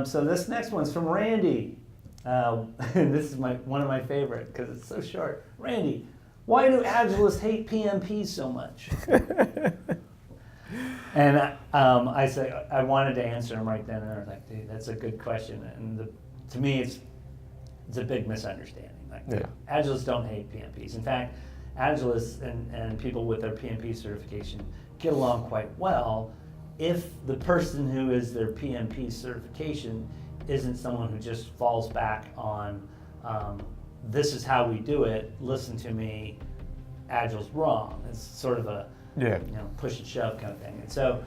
So this next one's from Randy. And this is one of my favorite because it's so short. Randy, why do Agilists hate PMPs so much? And I said I wanted to answer him right then, and I was like, dude, that's a good question. And to me, it's a big misunderstanding. Like, Agilists don't hate PMPs. In fact, Agilists and people with their PMP certification get along quite well if the person who is their PMP certification isn't someone who just falls back on this is how we do it, listen to me, Agile's wrong. It's sort of a push and shove kind of thing. And so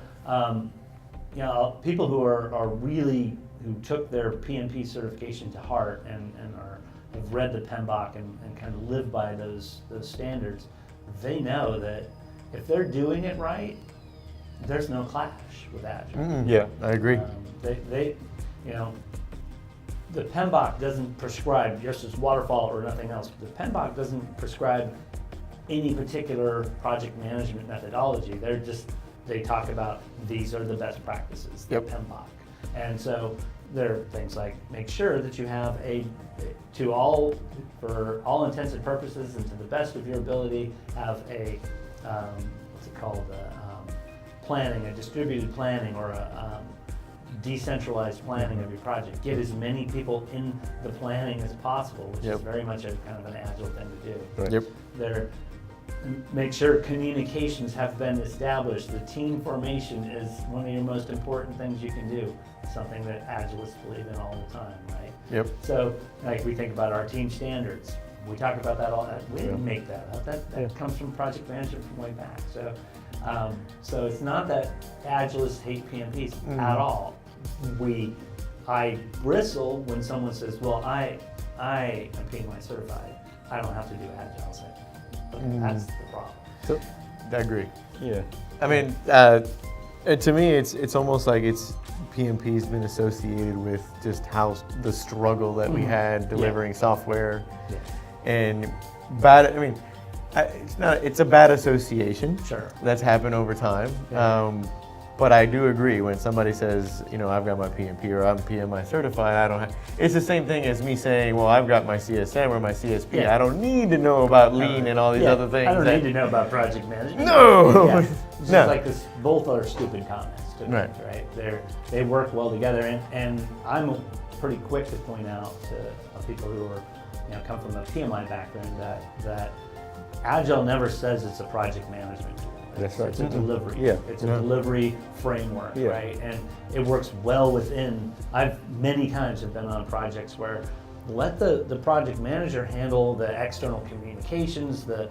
people who are really, who took their PMP certification to heart and have read the PMBOK and kind of live by those standards, they know that if they're doing it right, there's no clash with Agile. Yeah, I agree. The PMBOK doesn't prescribe just as waterfall or nothing else. The PMBOK doesn't prescribe any particular project management methodology. They talk about these are the best practices, the PMBOK. And so there are things like make sure that you have for all intents and purposes and to the best of your ability, have a, what's it called, planning, a distributed planning or a decentralized planning of your project. Get as many people in the planning as possible, which is very much a kind of an Agile thing to do. Right. Make sure communications have been established. The team formation is one of your most important things you can do. Something that Agilists believe in all the time, right? So, like we think about our team standards. We talk about that all. We didn't make that up. That comes from project management from way back. So it's not that Agilists hate PMPs at all. I bristle when someone says, "Well, I am PMI certified. I don't have to do Agile." I'll say, that's the problem. So, I agree. Yeah. I mean, to me, it's almost like PMP's been associated with just how the struggle that we had delivering software, and bad. I mean, it's a bad association. Sure. That's happened over time. But I do agree when somebody says, I've got my PMP or I'm PMI certified, I don't have, it's the same thing as me saying, well, I've got my CSM or my CSP. I don't need to know about lean and all these other things. I don't need to know about project management. No! It's just like this, both are stupid comments to me, right? They work well together, and I'm pretty quick to point out to people who are, come from a PMI background that Agile never says it's a project management tool. That's right. It's a delivery. It's a delivery framework, right? And it works well within. I've many times have been on projects where let the project manager handle the external communications, the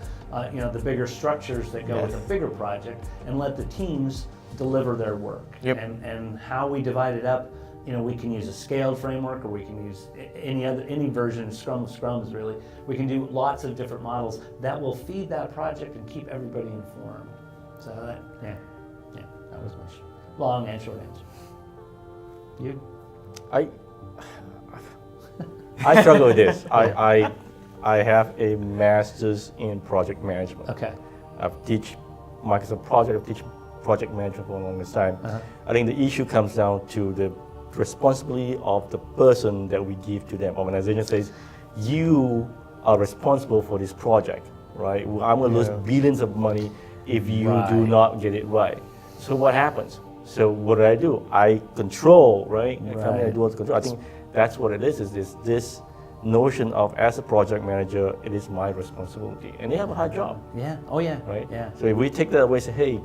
bigger structures that go with a bigger project, and let the teams deliver their work. And how we divide it up. We can use a scaled framework, or we can use any version of Scrums really. We can do lots of different models that will feed that project and keep everybody informed. So that was my long and short answer. You? I struggle with this. I have a master's in project management. Okay. I've teach Microsoft Project. I've teach project management for a long time. I think the issue comes down to the responsibility of the person that we give to them. Organization says, you are responsible for this project, right? I'm going to lose billions of money if you do not get it right. So what happens? So what do? I control, right? I do what control. I think that's what it is this notion of, as a project manager, it is my responsibility. And they have a hard job. Yeah. Oh yeah. Right? Yeah. So if we take that away and say, hey,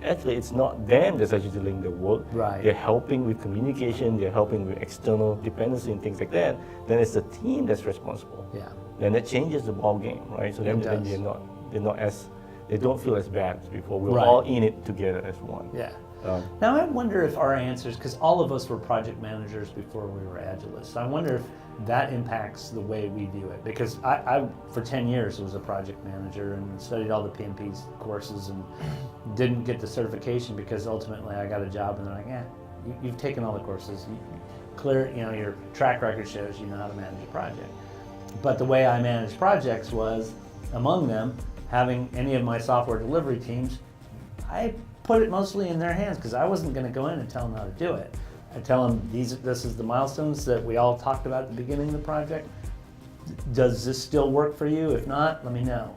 actually it's not them that's actually doing the work. Right. They're helping with communication, they're helping with external dependency and things like that, then it's the team that's responsible. Yeah. Then that changes the ball game, right? So then they don't feel as bad as before. We're all in it together as one. Yeah. Now I wonder if our answers, because all of us were project managers before we were Agilists, I wonder if that impacts the way we view it. Because I for 10 years was a project manager and studied all the PMPs courses and didn't get the certification because ultimately I got a job and they're like, you've taken all the courses, your track record shows you know how to manage a project. But the way I managed projects was, among them, having any of my software delivery teams, I put it mostly in their hands because I wasn't going to go in and tell them how to do it. I tell them this is the milestones that we all talked about at the beginning of the project. Does this still work for you? If not, let me know.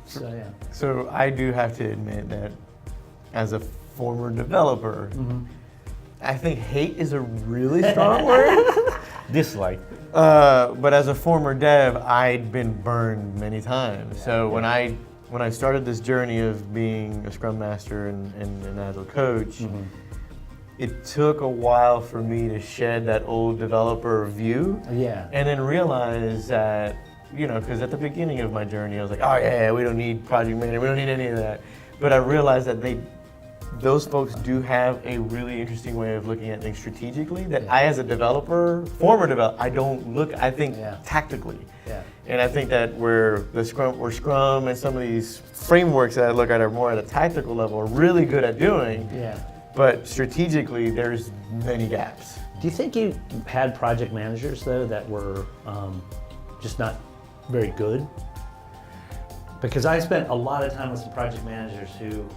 So yeah. So I do have to admit that as a former developer, I think hate is a really strong word. Dislike. But as a former dev, I'd been burned many times. So when I started this journey of being a Scrum Master and an Agile coach, it took a while for me to shed that old developer view. Yeah. And then realize that, because at the beginning of my journey, I was like, oh yeah, we don't need project manager, we don't need any of that. But I realized that those folks do have a really interesting way of looking at things strategically that I, as a developer, former developer, I think tactically. Yeah. And I think that where Scrum and some of these frameworks that I look at are more at a tactical level are really good at doing. Yeah. But strategically, there's many gaps. Do you think you had project managers though that were just not very good? Because I spent a lot of time with some project managers who,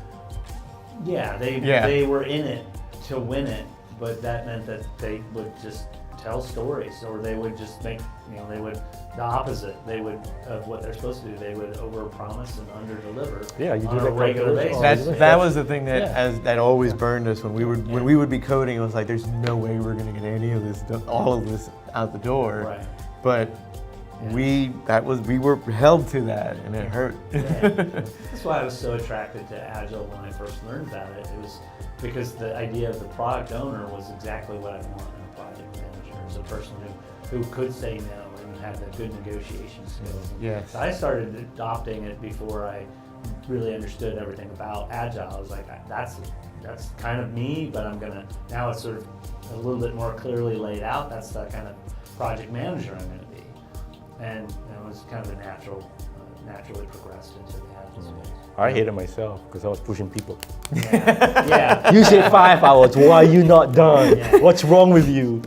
they were in it to win it, but that meant that they would just tell stories, or they would just make, they would the opposite. They would of what they're supposed to do. They would overpromise and underdeliver. Yeah, you on do a that regular basis. That was the thing that always burned us when we would be coding. It was like, there's no way we're going to get any of this, all of this out the door. Right. But we were held to that, and it hurt. Yeah. That's why I was so attracted to Agile when I first learned about it. It was because the idea of the product owner was exactly what I want in a project manager, as a person who could say no and have the good negotiation skills. Yes. So I started adopting it before I really understood everything about Agile. I was like, that's kind of me, but now it's sort of a little bit more clearly laid out. That's the kind of project manager I'm going to be. And it was kind of naturally progressed into the Agile space. I hated myself because I was pushing people. Yeah. You said 5 hours. Why are you not done? Yeah. What's wrong with you?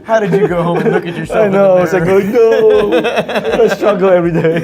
How did you go home and look at yourself? I know. In It's the like, mirror? no. I struggle every day.